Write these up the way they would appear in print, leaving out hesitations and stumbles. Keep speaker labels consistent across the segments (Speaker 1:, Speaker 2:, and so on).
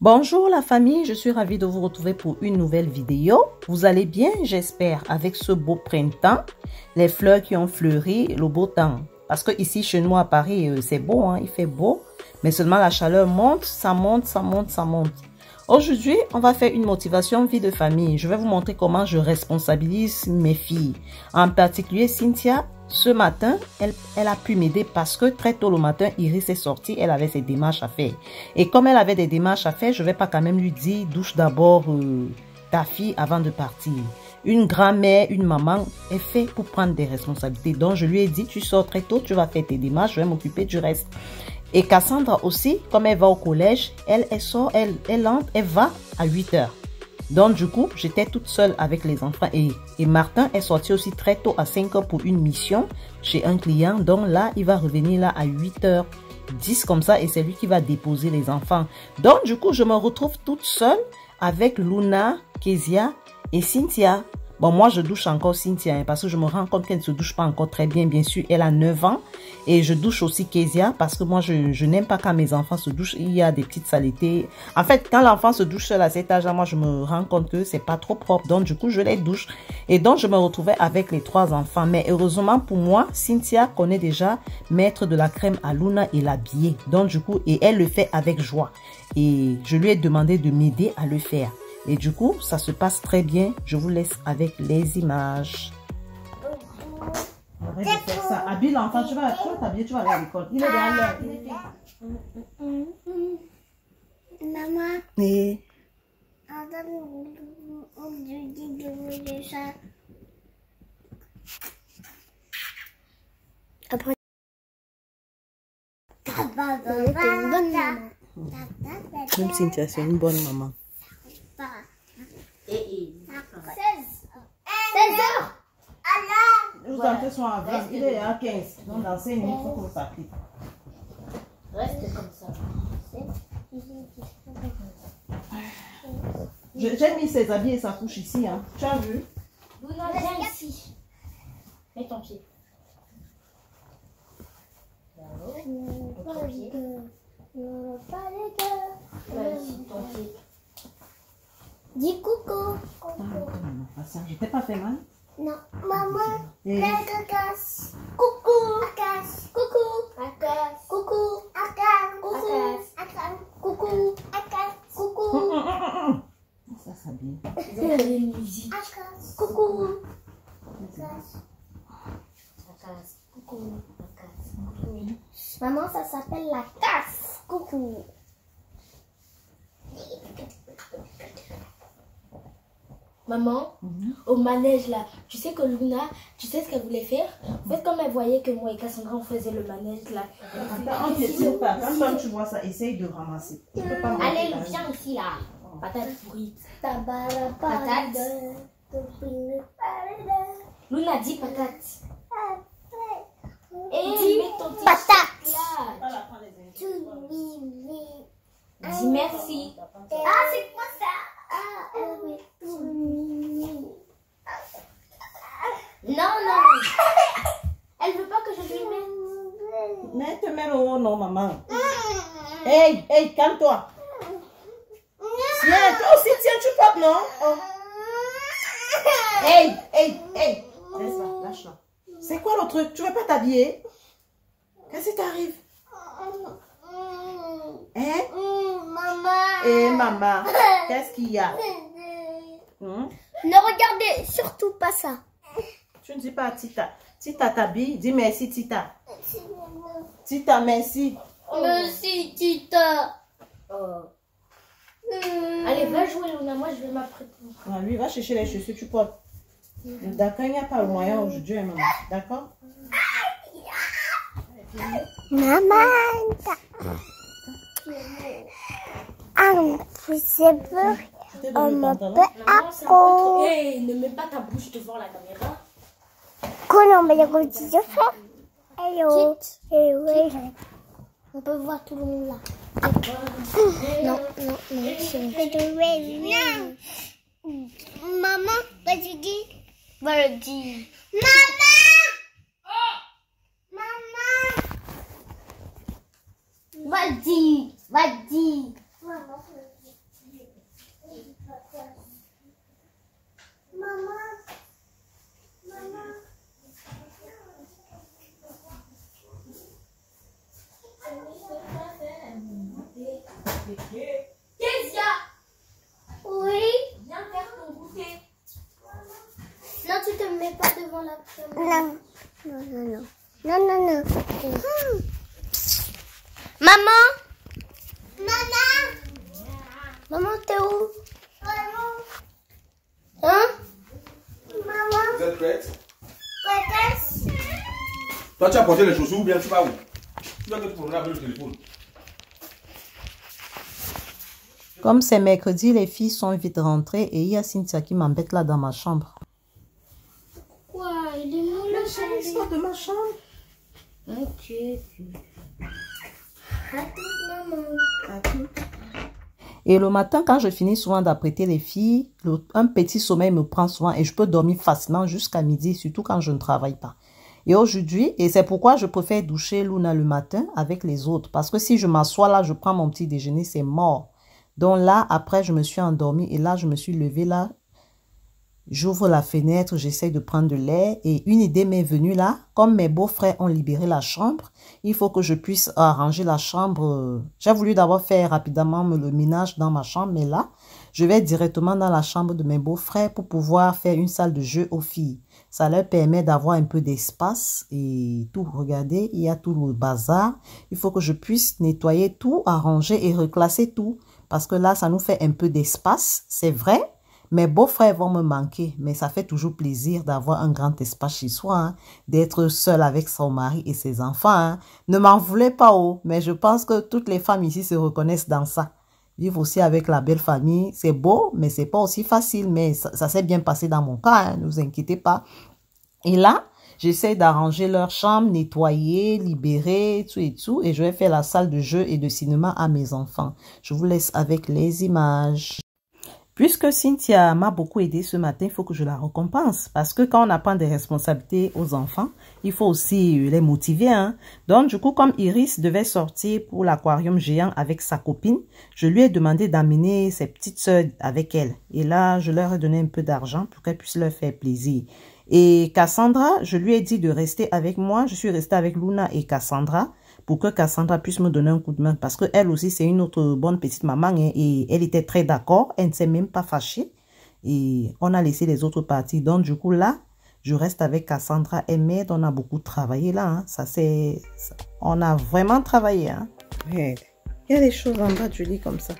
Speaker 1: Bonjour la famille, je suis ravie de vous retrouver pour une nouvelle vidéo. Vous allez bien, j'espère, avec ce beau printemps, les fleurs qui ont fleuri, le beau temps. Parce que ici, chez nous à Paris, c'est beau, hein, il fait beau. Mais seulement la chaleur monte, ça monte, ça monte, ça monte. Aujourd'hui, on va faire une motivation vie de famille. Je vais vous montrer comment je responsabilise mes filles. En particulier, Cynthia, ce matin, elle a pu m'aider parce que très tôt le matin, Iris est sortie, elle avait ses démarches à faire. Et comme elle avait des démarches à faire, je ne vais pas quand même lui dire, douche d'abord ta fille avant de partir. Une grand-mère, une maman est fait pour prendre des responsabilités. Donc, je lui ai dit, tu sors très tôt, tu vas faire tes démarches, je vais m'occuper du reste. Et Cassandra aussi, comme elle va au collège, elle sort, elle va à 8 h. Donc du coup, j'étais toute seule avec les enfants et Martin est sorti aussi très tôt à 5 h pour une mission chez un client. Donc là, il va revenir là à 8h10 comme ça et c'est lui qui va déposer les enfants. Donc du coup, je me retrouve toute seule avec Luna, Kezia et Cynthia. Bon, moi, je douche encore Cynthia hein, parce que je me rends compte qu'elle ne se douche pas encore très bien. Bien sûr, elle a 9 ans. Et je douche aussi Kezia parce que moi, je n'aime pas quand mes enfants se douchent. Il y a des petites saletés. En fait, quand l'enfant se douche seul à cet âge-là, moi, je me rends compte que c'est pas trop propre. Donc, du coup, je les douche. Et donc, je me retrouvais avec les 3 enfants. Mais heureusement pour moi, Cynthia connaît déjà mettre de la crème à Luna et l'habiller. Donc, du coup, et elle le fait avec joie. Et je lui ai demandé de m'aider à le faire. Et du coup, ça se passe très bien. Je vous laisse avec les images. Arrête de faire ça. Habille l'enfant. Tu vas t'habiller, tu vas aller à l'école. Il est derrière l'heure.
Speaker 2: Maman.
Speaker 1: Oui.
Speaker 2: Après. Une bonne maman.
Speaker 1: Même Cynthia, c'est une bonne maman.
Speaker 2: 16 heures.
Speaker 1: Vous entrez sont à 20, il est à 15. Donc dans 5 minutes, il faut qu'on s'applique.
Speaker 2: Reste comme ça.
Speaker 1: J'ai mis ses habits et sa couche ici. Hein. Tu as vu?
Speaker 2: Luna, viens ici. Mets ton pied. Vas-y, ton pied. Dis coucou.
Speaker 1: Je t'ai pas fait mal?
Speaker 2: Non. Maman,
Speaker 1: Et...
Speaker 2: casse. Coucou. Akas. Coucou. Akas. Coucou. Akas. Coucou. Akas. Coucou. Akas. Coucou.
Speaker 1: Ça s'habille.
Speaker 2: Akas. Coucou. Akas. Akas. Coucou. Akas. Maman, ça s'appelle la casse. Coucou. Maman, au manège là, tu sais que Luna, tu sais ce qu'elle voulait faire? En fait, comme elle voyait que moi et Cassandra on faisait le manège là.
Speaker 1: Attends, on ne tire pas. Quand tu vois ça, essaye de ramasser. Tu peux pas
Speaker 2: allez, viens ici là. Patate pourrie. Patate. Luna dit patate. Et mets ton petit patate là. Dis merci. Ah, c'est quoi ça? Non. Elle veut pas que je lui mette.
Speaker 1: Mais te mets le haut, non, maman. Hey, calme-toi. Tiens, toi aussi, tiens, tu portes, non? Oh. Hey. Laisse-la, lâche-la. C'est quoi le truc? Tu veux pas t'habiller? Qu'est-ce qui t'arrive? Maman. Maman, qu'est-ce qu'il y a?
Speaker 2: Ne regardez surtout pas ça.
Speaker 1: Tu ne dis pas à Tita. Tita t'habille, dis merci Tita. Tita, merci.
Speaker 2: Merci Tita. Allez, va jouer Luna, moi je vais m'apprêter.
Speaker 1: Ah, lui, va chercher les chaussures, tu portes. D'accord, il n'y a pas le moyen aujourd'hui, maman. D'accord?
Speaker 2: Maman. Hey, ne mets pas ta bouche devant la caméra. On peut voir tout le monde là. Non. Maman, vas-y dis. Vas-y. Maman. Vas-y. Kezia!
Speaker 3: Oui.
Speaker 2: Viens faire ton goûter.
Speaker 3: Non, tu te mets pas devant la caméra. Non. Non. Maman? Maman, t'es où? Hein? Maman?
Speaker 4: Vous êtes prête?
Speaker 3: Prête?
Speaker 4: Toi, tu as porté les chaussures ou bien tu vas où? Tu vas que tu promènes avec le téléphone.
Speaker 1: Comme c'est mercredi, les filles sont vite rentrées et il y a Cynthia qui m'embête là dans ma chambre.
Speaker 3: Quoi? Il est où le
Speaker 1: Sors de ma chambre.
Speaker 3: Ok. Attends, maman.
Speaker 1: Et le matin, quand je finis souvent d'apprêter les filles, un petit sommeil me prend souvent et je peux dormir facilement jusqu'à midi, surtout quand je ne travaille pas. Et aujourd'hui, et c'est pourquoi je préfère doucher Luna le matin avec les autres. Parce que si je m'assois là, je prends mon petit déjeuner, c'est mort. Donc là, après, je me suis endormie et là, je me suis levée là. J'ouvre la fenêtre, j'essaie de prendre de l'air et une idée m'est venue là. Comme mes beaux-frères ont libéré la chambre, il faut que je puisse arranger la chambre. J'ai voulu d'abord faire rapidement le ménage dans ma chambre, mais là, je vais directement dans la chambre de mes beaux-frères pour pouvoir faire une salle de jeu aux filles. Ça leur permet d'avoir un peu d'espace et tout. Regardez, il y a tout le bazar. Il faut que je puisse nettoyer tout, arranger et reclasser tout. Parce que là, ça nous fait un peu d'espace, c'est vrai. Mes beaux-frères vont me manquer, mais ça fait toujours plaisir d'avoir un grand espace chez soi, hein, d'être seule avec son mari et ses enfants. Hein. Ne m'en voulez pas, oh, mais je pense que toutes les femmes ici se reconnaissent dans ça. Vivre aussi avec la belle famille, c'est beau, mais c'est pas aussi facile, mais ça s'est bien passé dans mon cas, hein, ne vous inquiétez pas. Et là, j'essaie d'arranger leur chambre, nettoyer, libérer, tout et tout, et je vais faire la salle de jeu et de cinéma à mes enfants. Je vous laisse avec les images. Puisque Cynthia m'a beaucoup aidé ce matin, il faut que je la récompense. Parce que quand on apprend des responsabilités aux enfants, il faut aussi les motiver. Hein. Donc, du coup, comme Iris devait sortir pour l'aquarium géant avec sa copine, je lui ai demandé d'amener ses petites soeurs avec elle. Et là, je leur ai donné un peu d'argent pour qu'elles puissent leur faire plaisir. Et Cassandra, je lui ai dit de rester avec moi. Je suis restée avec Luna et Cassandra pour que Cassandra puisse me donner un coup de main. Parce qu'elle aussi, c'est une autre bonne petite maman. Hein, et elle était très d'accord. Elle ne s'est même pas fâchée. Et on a laissé les autres partir. Donc, du coup, là, je reste avec Cassandra. Elle m'aide. On a beaucoup travaillé là. Hein. On a vraiment travaillé. Hein. Il y a des choses en bas du lit comme ça.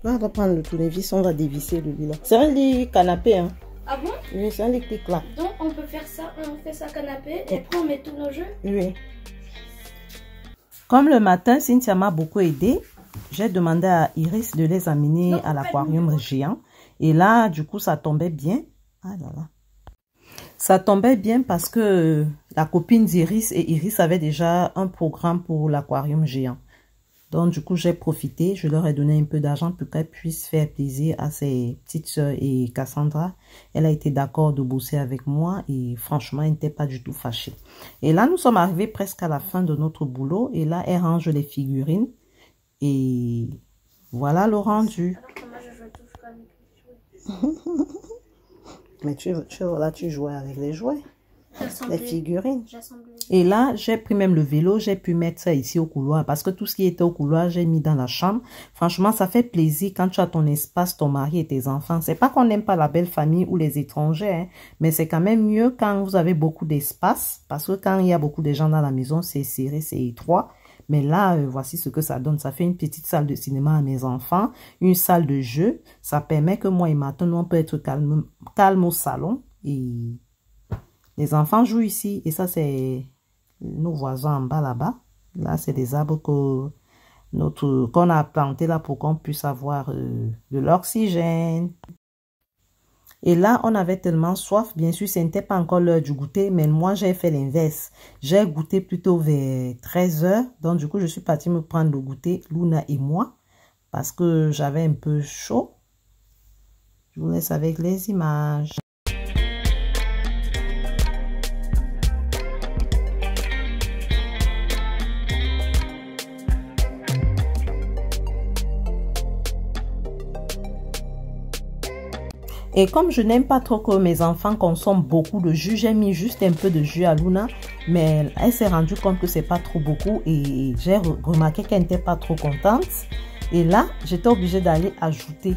Speaker 1: On va reprendre le tournevis. On va dévisser le lit là. C'est un lit canapé. Hein.
Speaker 2: Ah bon?
Speaker 1: Oui, c'est un lit qui claque.
Speaker 2: Donc, on peut faire ça. On fait ça canapé et après, on met tous nos jeux?
Speaker 1: Oui. Comme le matin, Cynthia m'a beaucoup aidé, j'ai demandé à Iris de les amener à l'aquarium géant. Et là, du coup, ça tombait bien. Ah là là. Ça tombait bien parce que la copine d'Iris et Iris avaient déjà un programme pour l'aquarium géant. Donc, du coup, j'ai profité. Je leur ai donné un peu d'argent pour qu'elles puissent faire plaisir à ses petites soeurs. Et Cassandra, elle a été d'accord de bosser avec moi. Et franchement, elle n'était pas du tout fâchée. Et là, nous sommes arrivés presque à la fin de notre boulot. Et là, elle range les figurines. Et voilà le rendu.
Speaker 2: Alors que moi, je joue toujours avec les jouets.
Speaker 1: Mais tu jouais avec les jouets. Les figurines.
Speaker 2: J'assemble.
Speaker 1: Et là, j'ai pris même le vélo, j'ai pu mettre ça ici au couloir. Parce que tout ce qui était au couloir, j'ai mis dans la chambre. Franchement, ça fait plaisir quand tu as ton espace, ton mari et tes enfants. C'est pas qu'on n'aime pas la belle famille ou les étrangers. Hein, mais c'est quand même mieux quand vous avez beaucoup d'espace. Parce que quand il y a beaucoup de gens dans la maison, c'est serré, c'est étroit. Mais là, voici ce que ça donne. Ça fait une petite salle de cinéma à mes enfants. Une salle de jeu. Ça permet que moi et Martin, on peut être calme au salon. Et les enfants jouent ici. Et ça, c'est nos voisins en bas là-bas. Là, c'est des arbres qu'on a plantés là pour qu'on puisse avoir de l'oxygène. Et là, on avait tellement soif. Bien sûr, ce n'était pas encore l'heure du goûter, mais moi, j'ai fait l'inverse. J'ai goûté plutôt vers 13 h. Donc, du coup, je suis partie me prendre le goûter, Luna et moi, parce que j'avais un peu chaud. Je vous laisse avec les images. Et comme je n'aime pas trop que mes enfants consomment beaucoup de jus, j'ai mis juste un peu de jus à Luna. Mais elle s'est rendue compte que c'est pas trop beaucoup et j'ai remarqué qu'elle n'était pas trop contente. Et là, j'étais obligée d'aller ajouter.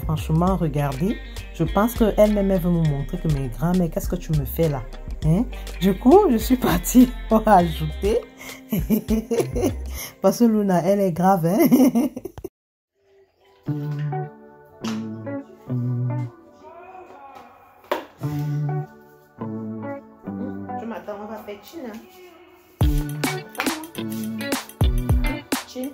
Speaker 1: Franchement, regardez. Je pense qu'elle-même veut me montrer que mais grand-mère, qu'est-ce que tu me fais là? Hein? Du coup, je suis partie pour ajouter. Parce que Luna, elle est grave. Hein? Je m'attends, on va faire chin. Chin.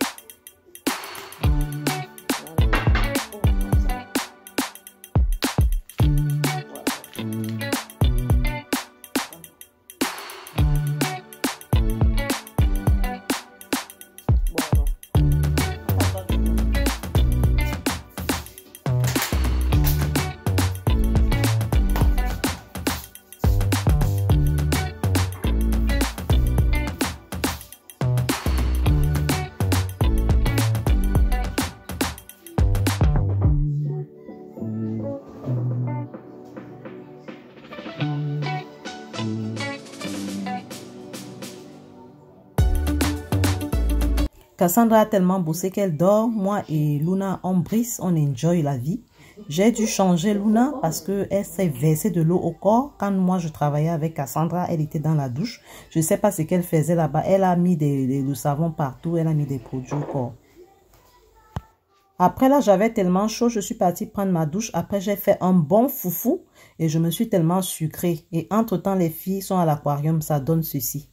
Speaker 1: Cassandra a tellement bossé qu'elle dort. Moi et Luna, on brise, on enjoy la vie. J'ai dû changer Luna parce qu'elle s'est versée de l'eau au corps. Quand moi je travaillais avec Cassandra, elle était dans la douche. Je ne sais pas ce qu'elle faisait là-bas. Elle a mis du savon partout. Elle a mis des produits au corps. Après là, j'avais tellement chaud. Je suis partie prendre ma douche. Après, j'ai fait un bon foufou. Et je me suis tellement sucrée. Et entre-temps, les filles sont à l'aquarium. Ça donne ceci.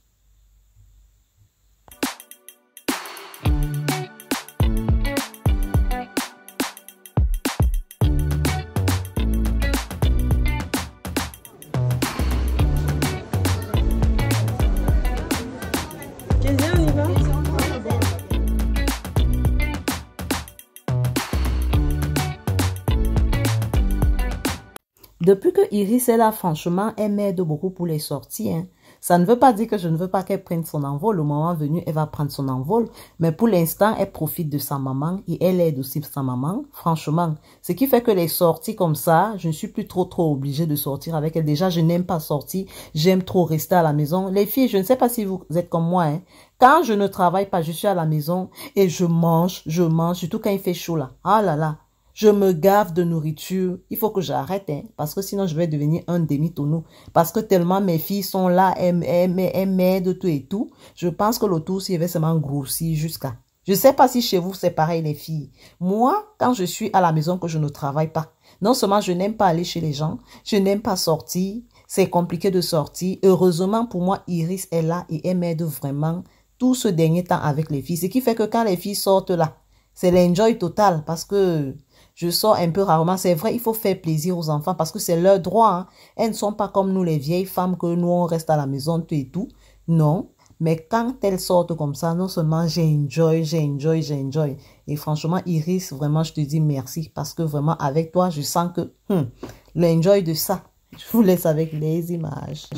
Speaker 1: Depuis que Iris est là, franchement, elle m'aide beaucoup pour les sorties. Hein. Ça ne veut pas dire que je ne veux pas qu'elle prenne son envol. Au moment venu, elle va prendre son envol. Mais pour l'instant, elle profite de sa maman et elle aide aussi sa maman. Franchement, ce qui fait que les sorties comme ça, je ne suis plus trop obligée de sortir avec elle. Déjà, je n'aime pas sortir. J'aime trop rester à la maison. Les filles, je ne sais pas si vous êtes comme moi. Hein. Quand je ne travaille pas, je suis à la maison et je mange, surtout quand il fait chaud là. Ah là là. Je me gave de nourriture. Il faut que j'arrête, hein, parce que sinon je vais devenir un demi-tonneau. Parce que tellement mes filles sont là, elles m'aident tout et tout. Je pense que le tout, s'il va seulement grossir jusqu'à... Je ne sais pas si chez vous c'est pareil les filles. Moi, quand je suis à la maison que je ne travaille pas, non seulement je n'aime pas aller chez les gens, je n'aime pas sortir. C'est compliqué de sortir. Heureusement pour moi, Iris est là et elle m'aide vraiment tout ce dernier temps avec les filles. Ce qui fait que quand les filles sortent là, c'est l'enjoy total parce que... Je sors un peu rarement. C'est vrai, il faut faire plaisir aux enfants parce que c'est leur droit. Hein. Elles ne sont pas comme nous, les vieilles femmes, que nous, on reste à la maison, tout et tout. Non. Mais quand elles sortent comme ça, non seulement j'enjoy. Et franchement, Iris, vraiment, je te dis merci parce que vraiment, avec toi, je sens que l'enjoy de ça. Je vous laisse avec les images.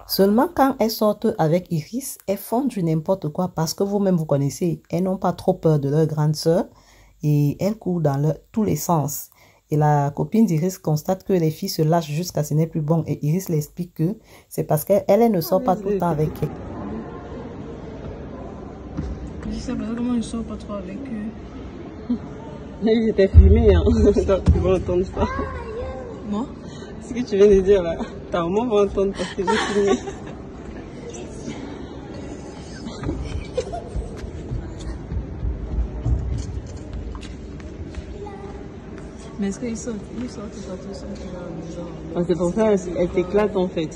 Speaker 1: Seulement quand elles sortent avec Iris, elles font du n'importe quoi parce que vous-même vous connaissez, elles n'ont pas trop peur de leur grande sœur et elles courent dans tous les sens. Et la copine d'Iris constate que les filles se lâchent jusqu'à ce n'est plus bon et Iris l'explique que c'est parce qu'elle ne sort pas tout le temps avec eux.
Speaker 5: Je sais pas comment je sors pas trop avec eux.
Speaker 6: Mais j'étais filmée, hein. Tu vas entendre ça.
Speaker 5: Moi?
Speaker 6: Ce que tu viens de dire là, ta maman va entendre parce que j'ai filmé.
Speaker 5: Mais est-ce qu'ils sortent pas tous seuls à la maison?
Speaker 6: Ah, c'est pour ça elle t'éclate en fait.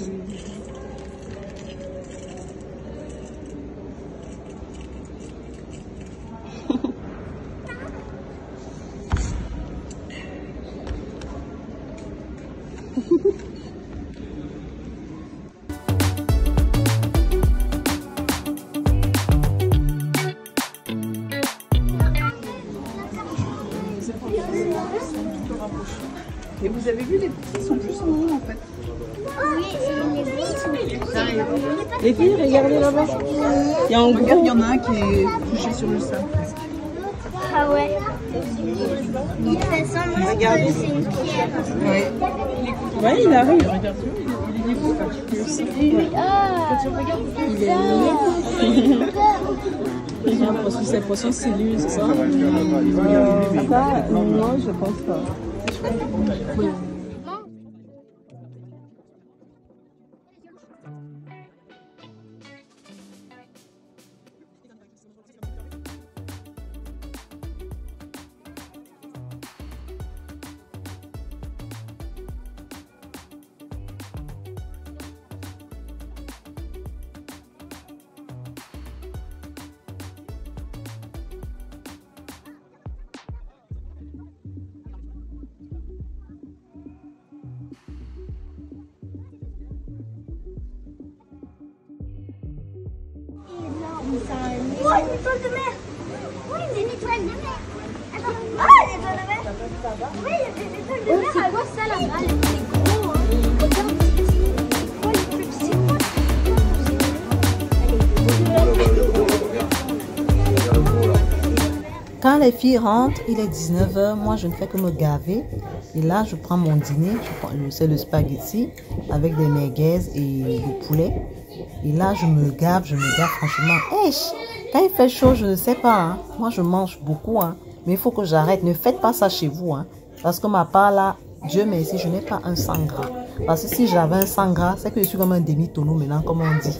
Speaker 5: Et vous avez vu, les petits sont plus en haut en fait.
Speaker 6: Les filles, regardez là-bas. Il y a un gros.
Speaker 5: Regarde, il y en a un qui est couché sur le sable.
Speaker 3: Ah ouais. Il fait semblant que c'est une pierre.
Speaker 6: Oui. Ouais, il arrive, regarde.
Speaker 3: Ah,
Speaker 6: Il est parce que c'est poisson cellules, c'est ça? Ça, non, je pense pas.
Speaker 3: Oh, une étoile de mer. Oui, c'est une étoile de mer. Attends. Ah, une étoile de mer. Oui, il y a des étoiles de mer. C'est quoi ça là-bas? C'est gros, hein. Regarde, c'est quoi le plus petit?
Speaker 1: Quand les filles rentrent, il est 19h, moi je ne fais que me gaver. Et là, je prends mon dîner, c'est le spaghetti avec des merguez et du poulet. Et là, je me gave franchement. Hey, quand il fait chaud, je ne sais pas. Hein. Moi, je mange beaucoup. Hein. Mais il faut que j'arrête. Ne faites pas ça chez vous. Hein. Parce que ma part là, Dieu merci, je n'ai pas un 100 gras. Parce que si j'avais un 100 gras, c'est que je suis comme un demi-tonneau maintenant, comme on dit.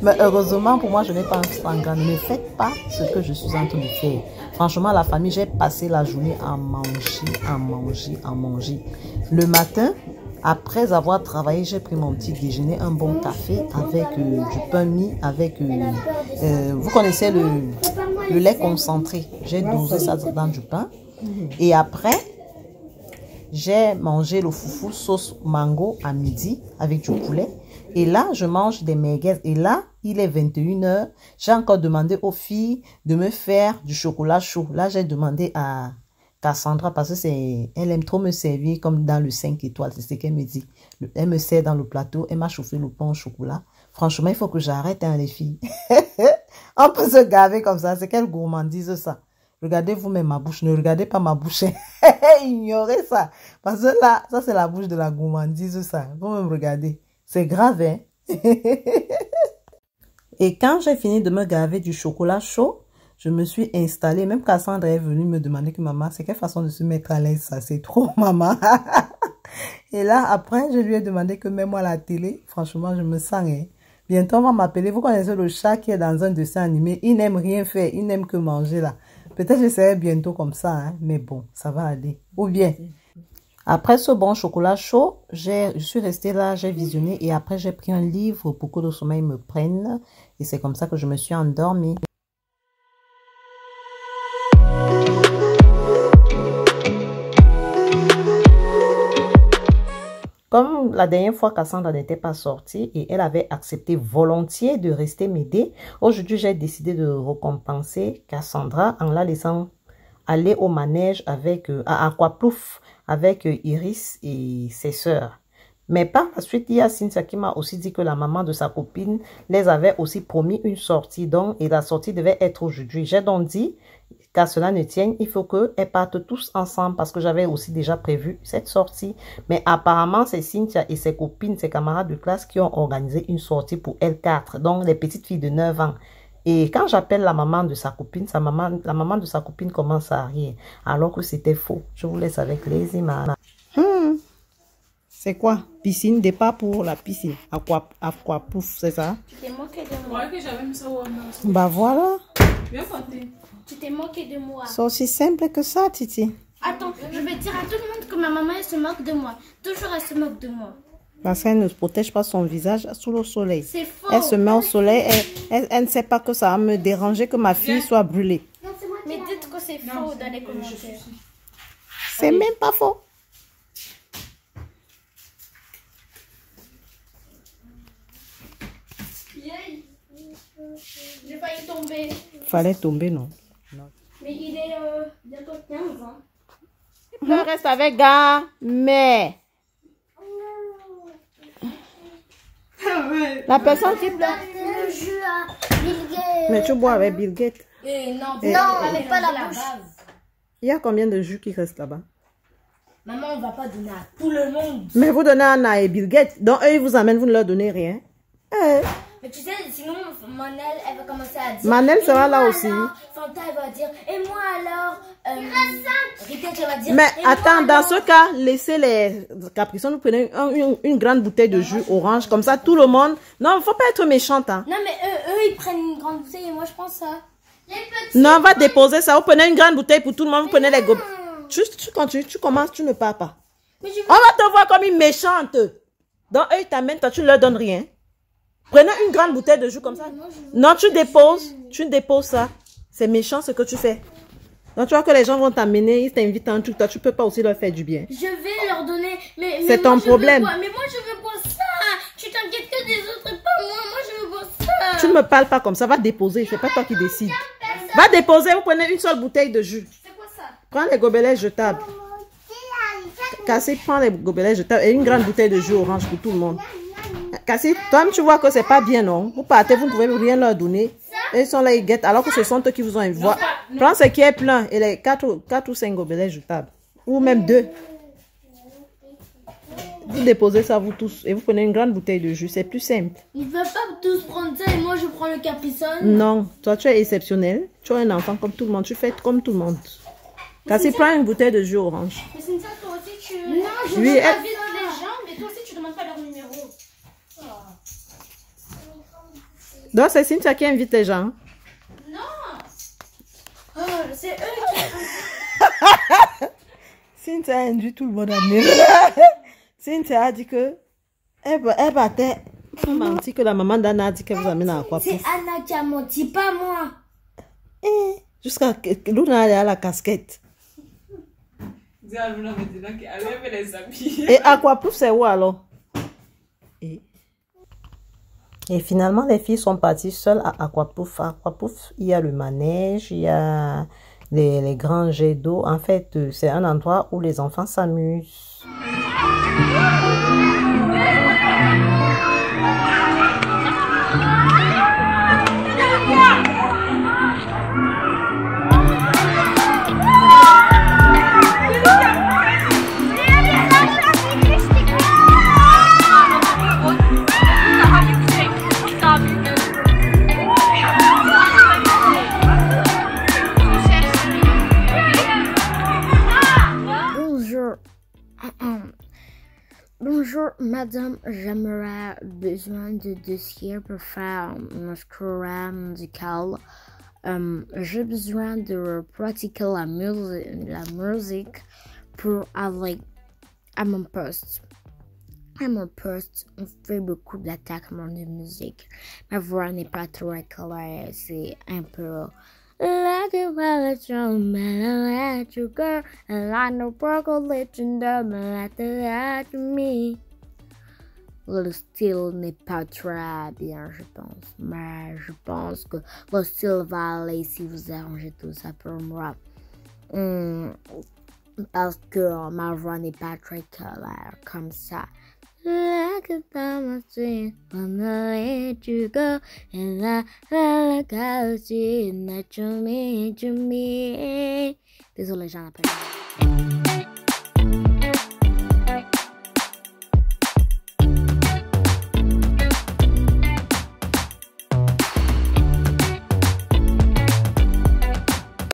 Speaker 1: Mais heureusement, pour moi, je n'ai pas un 100 gras. Ne faites pas ce que je suis en train de faire. Franchement, la famille, j'ai passé la journée à manger. Le matin, après avoir travaillé, j'ai pris mon petit déjeuner, un bon café avec du pain mis, avec, vous connaissez le lait concentré. J'ai dosé ça dans du pain. Et après, j'ai mangé le foufou sauce mango à midi avec du poulet. Et là, je mange des merguez. Et là, il est 21h. J'ai encore demandé aux filles de me faire du chocolat chaud. Là, j'ai demandé à Cassandra parce que elle aime trop me servir comme dans le 5 étoiles. C'est ce qu'elle me dit. Elle me sert dans le plateau. Elle m'a chauffé le pain au chocolat. Franchement, il faut que j'arrête, hein, les filles. On peut se gaver comme ça. C'est quelle gourmandise, ça. Regardez-vous même ma bouche. Ne regardez pas ma bouche. Ignorez ça. Parce que là, ça, c'est la bouche de la gourmandise, ça. Vous me regardez. C'est grave, hein. Et quand j'ai fini de me gaver du chocolat chaud, je me suis installée. Même Cassandra est venue me demander que maman, c'est quelle façon de se mettre à l'aise, ça. C'est trop, maman. Et là, après, je lui ai demandé que mets-moi la télé. Franchement, je me sens, hein. Bientôt, on va m'appeler. Vous connaissez le chat qui est dans un dessin animé. Il n'aime rien faire. Il n'aime que manger, là. Peut-être que j'essaierai bientôt comme ça, hein. Mais bon, ça va aller. Ou bien... Après ce bon chocolat chaud, je suis restée là, j'ai visionné et après j'ai pris un livre pour que le sommeil me prenne. Et c'est comme ça que je me suis endormie. Comme la dernière fois, Cassandra n'était pas sortie et elle avait accepté volontiers de rester m'aider, aujourd'hui j'ai décidé de récompenser Cassandra en la laissant aller au manège avec à Aquaplouf avec Iris et ses sœurs. Mais par la suite, il y a Cynthia qui m'a aussi dit que la maman de sa copine les avait aussi promis une sortie. Donc, et la sortie devait être aujourd'hui. J'ai donc dit qu'à cela ne tienne, il faut qu'elles partent tous ensemble parce que j'avais aussi déjà prévu cette sortie. Mais apparemment, c'est Cynthia et ses copines, ses camarades de classe qui ont organisé une sortie pour elles quatre. Donc, les petites filles de 9 ans. Et quand j'appelle la maman de sa copine, la maman de sa copine commence à rire. Alors que c'était faux. Je vous laisse avec les images. C'est quoi? Piscine, départ pour la piscine. Aquapouf, c'est ça?
Speaker 2: Tu t'es moqué de moi.
Speaker 5: Que j'avais mis ça au
Speaker 1: Bah voilà.
Speaker 5: Bien compté.
Speaker 2: Tu t'es moqué de moi.
Speaker 1: C'est aussi simple que ça, Titi.
Speaker 2: Attends, je vais dire à tout le monde que ma maman elle se moque de moi. Toujours elle se moque de moi.
Speaker 1: Parce qu'elle ne protège pas son visage sous le soleil.
Speaker 2: C'est faux.
Speaker 1: Elle se met au soleil, elle ne sait pas que ça va me déranger que ma fille soit brûlée.
Speaker 2: Mais dites que c'est faux dans les commentaires.
Speaker 1: C'est même pas faux.
Speaker 2: J'ai failli tomber.
Speaker 1: Fallait tomber, non?
Speaker 2: Mais il est bientôt 15 ans.
Speaker 1: Je reste avec gars, mais... La personne qui pleure.
Speaker 3: Le jus à Bill Gates.
Speaker 1: Mais tu bois avec Bill Gates.
Speaker 2: Non,
Speaker 3: avec pas la bouche.
Speaker 1: Il y a combien de jus qui restent là-bas?
Speaker 2: Maman, on va pas donner à tout le monde.
Speaker 1: Mais vous donnez à Anna et Bill Gates. Donc eux, ils vous amènent, vous ne leur donnez rien.
Speaker 2: Mais tu sais, sinon, Manel, elle va commencer à dire...
Speaker 1: Manel
Speaker 2: et
Speaker 1: sera
Speaker 2: moi
Speaker 1: là aussi.
Speaker 2: alors, Fanta, elle va dire... Et moi alors... Rita, elle va dire...
Speaker 1: Mais
Speaker 2: et
Speaker 1: attends,
Speaker 2: moi,
Speaker 1: dans
Speaker 2: alors,
Speaker 1: ce cas, laissez les capricons. Vous prenez une grande bouteille de jus orange. Comme ça, tout le monde... Non, il ne faut pas être méchante. Hein.
Speaker 2: Non, mais eux, ils prennent une grande bouteille et moi, je prends ça.
Speaker 3: Les petits.
Speaker 1: Non, on va déposer ça. Vous prenez une grande bouteille pour tout le monde. Vous prenez les gobelets. Tu continues, tu commences, tu ne pars pas.
Speaker 2: Mais je veux...
Speaker 1: On va te voir comme une méchante. Donc, eux, ils t'amènent, toi, tu ne leur donnes rien. Prenez une grande bouteille de jus comme ça. Non, tu déposes ça. C'est méchant ce que tu fais. Donc, tu vois que les gens vont t'amener, ils t'invitent à un truc, toi, tu peux pas aussi leur faire du bien.
Speaker 2: Je vais leur donner... Mais
Speaker 1: C'est ton problème.
Speaker 2: Mais moi, je veux boire ça. Tu t'inquiètes que des autres, pas moi. Moi, je veux boire ça.
Speaker 1: Tu ne me parles pas comme ça, va déposer. C'est pas toi qui décides. Va déposer, vous prenez une seule bouteille de jus.
Speaker 2: C'est quoi ça?
Speaker 1: Prends les gobelets jetables. Cassie, prends les gobelets jetables et une grande bouteille de jus orange pour tout le monde. Cassie, toi-même, tu vois que c'est pas bien, non? Vous partez, vous ne pouvez rien leur donner. Et ils sont là, ils guettent, alors que ce sont eux qui vous ont envoyé. Prends ce qui est plein et les 4 ou 5 gobelets jetables. Ou même 2. Vous déposez ça, vous tous, et vous prenez une grande bouteille de jus. C'est plus simple.
Speaker 2: Ils ne peuvent pas tous prendre ça et moi, je prends le Capri-Sun.
Speaker 1: Non, toi, tu es exceptionnel. Tu es un enfant comme tout le monde. Tu fais comme tout le monde. Cassie, prends une bouteille de jus orange.
Speaker 2: Mais c'est ça, toi aussi, tu... Non, je
Speaker 1: Oui,
Speaker 2: veux
Speaker 1: elle-
Speaker 2: invite les gens, mais toi aussi, tu demandes pas leur numéro.
Speaker 1: Donc, c'est Cynthia qui invite les gens.
Speaker 2: Non. Oh, c'est eux qui...
Speaker 1: Cynthia a induit tout le monde à venir. Cynthia a dit que elle battait. Elle m'a menti que la maman d'Anna a dit qu'elle vous amène à Aquapouf.
Speaker 2: C'est Anna qui a menti, pas moi.
Speaker 1: Jusqu'à que Luna allait à la casquette.
Speaker 5: Dis à Luna maintenant qu'elle avait les amis.
Speaker 1: Et Aquapouf, c'est où alors? Et finalement, les filles sont parties seules à Aquapouf. À Aquapouf, il y a le manège, il y a les grands jets d'eau. En fait, c'est un endroit où les enfants s'amusent.
Speaker 2: Bonjour. Bonjour, madame. J'aimerais besoin de dossiers pour faire un courant médical. J'ai besoin de pratiquer la musique pour aller à mon poste. À mon poste, on fait beaucoup d'attaques de musique. Ma voix n'est pas très claire, c'est un peu... Like a religion, man, I you girl, and I know purple legend, man, I me. Le style n'est pas très bien, je pense, mais je pense que le style va aller si vous arrangez tout ça pour moi. Parce que ma voix n'est pas très claire comme ça. Like a diamond, wanna let you go, and I like how you let you me. Désolé, j'en appelle.